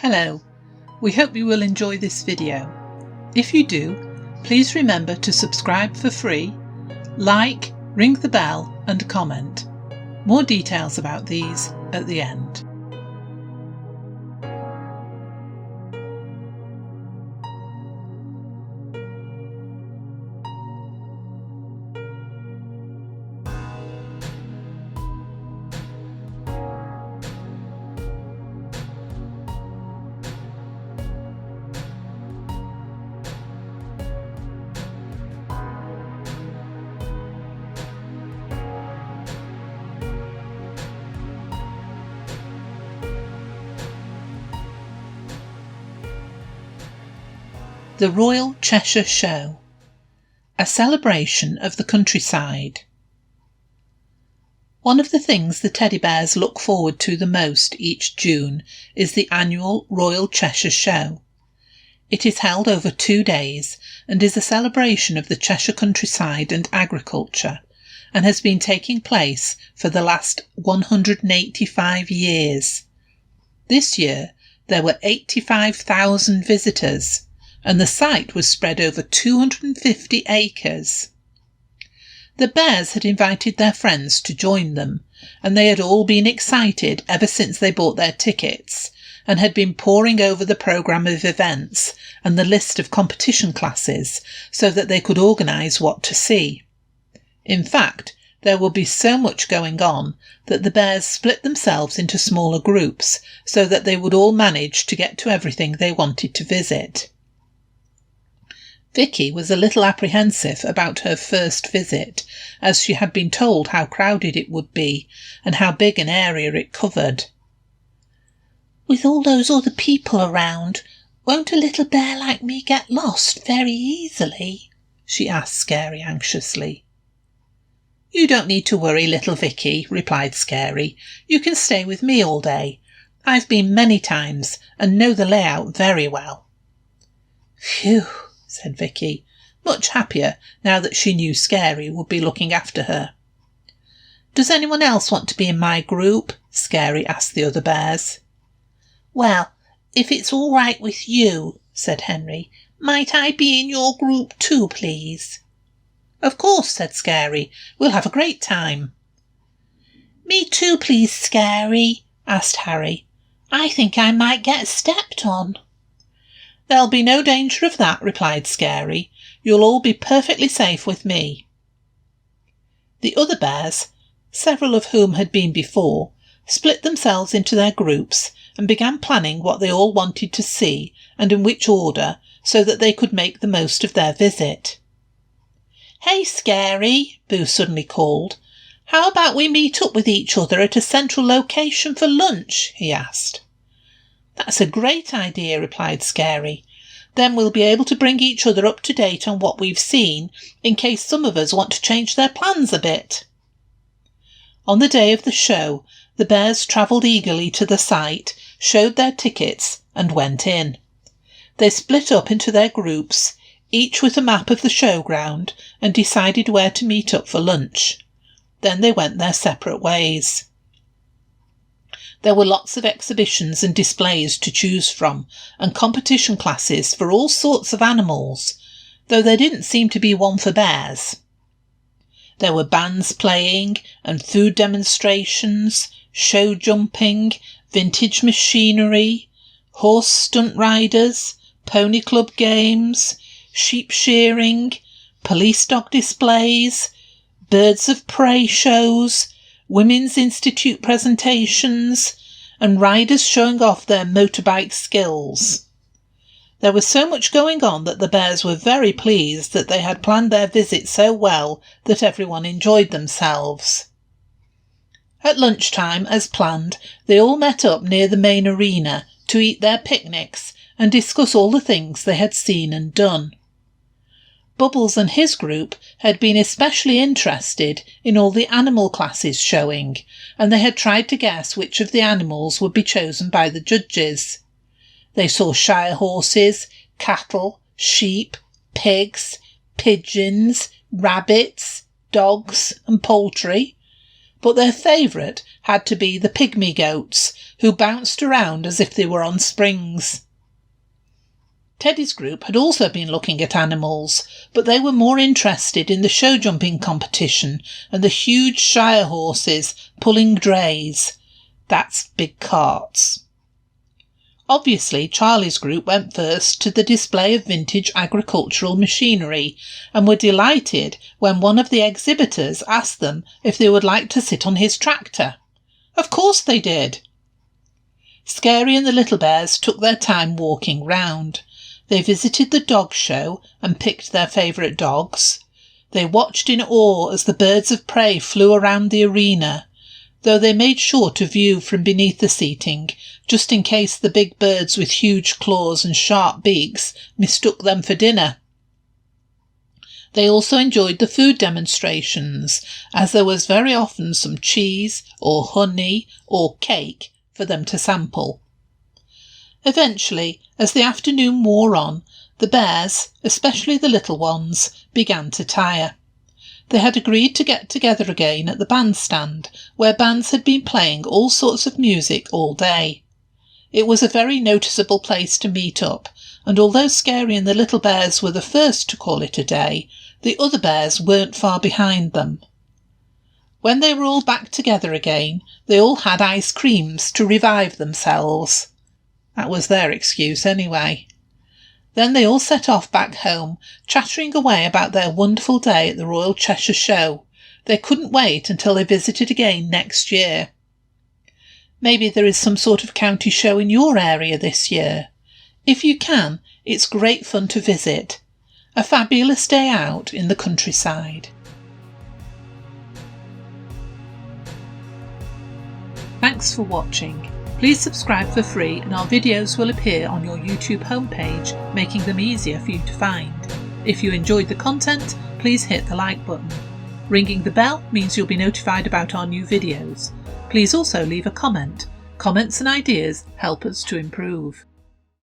Hello, we hope you will enjoy this video. If you do, please remember to subscribe for free, like, ring the bell and comment. More details about these at the end. The Royal Cheshire Show, a celebration of the countryside. One of the things the teddy bears look forward to the most each June is the annual Royal Cheshire Show. It is held over 2 days and is a celebration of the Cheshire countryside and agriculture, and has been taking place for the last 185 years. This year there were 85,000 visitors, and the site was spread over 250 acres. The bears had invited their friends to join them, and they had all been excited ever since they bought their tickets, and had been poring over the programme of events and the list of competition classes so that they could organise what to see. In fact, there will be so much going on that the bears split themselves into smaller groups so that they would all manage to get to everything they wanted to visit. Vicky was a little apprehensive about her first visit, as she had been told how crowded it would be and how big an area it covered. "With all those other people around, won't a little bear like me get lost very easily?" she asked Scary anxiously. "You don't need to worry, little Vicky," replied Scary. "You can stay with me all day. I've been many times and know the layout very well." "Phew," said Vicky, much happier now that she knew Scary would be looking after her. "Does anyone else want to be in my group?" Scary asked the other bears. "Well, if it's all right with you," said Henry, "might I be in your group too, please?" "Of course," said Scary. "We'll have a great time." "Me too, please, Scary," asked Harry. "I think I might get stepped on." "There'll be no danger of that," replied Scary. "You'll all be perfectly safe with me." The other bears, several of whom had been before, split themselves into their groups and began planning what they all wanted to see and in which order, so that they could make the most of their visit. "Hey, Scary," Boo suddenly called. "How about we meet up with each other at a central location for lunch?" he asked. "That's a great idea," replied Scary. "Then we'll be able to bring each other up to date on what we've seen, in case some of us want to change their plans a bit." On the day of the show, the bears travelled eagerly to the site, showed their tickets and went in. They split up into their groups, each with a map of the showground, and decided where to meet up for lunch. Then they went their separate ways. There were lots of exhibitions and displays to choose from, and competition classes for all sorts of animals, though there didn't seem to be one for bears. There were bands playing, and food demonstrations, show jumping, vintage machinery, horse stunt riders, pony club games, sheep shearing, police dog displays, birds of prey shows, Women's Institute presentations, and riders showing off their motorbike skills. There was so much going on that the bears were very pleased that they had planned their visit so well that everyone enjoyed themselves. At lunchtime, as planned, they all met up near the main arena to eat their picnics and discuss all the things they had seen and done. Bubbles and his group had been especially interested in all the animal classes showing, and they had tried to guess which of the animals would be chosen by the judges. They saw shire horses, cattle, sheep, pigs, pigeons, rabbits, dogs and poultry, but their favourite had to be the pygmy goats, who bounced around as if they were on springs. Teddy's group had also been looking at animals, but they were more interested in the show jumping competition and the huge shire horses pulling drays. That's big carts. Obviously, Charlie's group went first to the display of vintage agricultural machinery and were delighted when one of the exhibitors asked them if they would like to sit on his tractor. Of course they did. Scary and the Little Bears took their time walking round. They visited the dog show and picked their favourite dogs. They watched in awe as the birds of prey flew around the arena, though they made sure to view from beneath the seating, just in case the big birds with huge claws and sharp beaks mistook them for dinner. They also enjoyed the food demonstrations, as there was very often some cheese or honey or cake for them to sample. Eventually, as the afternoon wore on, the bears, especially the little ones, began to tire. They had agreed to get together again at the bandstand, where bands had been playing all sorts of music all day. It was a very noticeable place to meet up, and although Scary and the Little Bears were the first to call it a day, the other bears weren't far behind them. When they were all back together again, they all had ice creams to revive themselves. That was their excuse anyway. Then they all set off back home, chattering away about their wonderful day at the Royal Cheshire Show. They couldn't wait until they visited again next year. Maybe there is some sort of county show in your area this year. If you can, it's great fun to visit. A fabulous day out in the countryside. Thanks for watching. Please subscribe for free and our videos will appear on your YouTube homepage, making them easier for you to find. If you enjoyed the content, please hit the like button. Ringing the bell means you'll be notified about our new videos. Please also leave a comment. Comments and ideas help us to improve.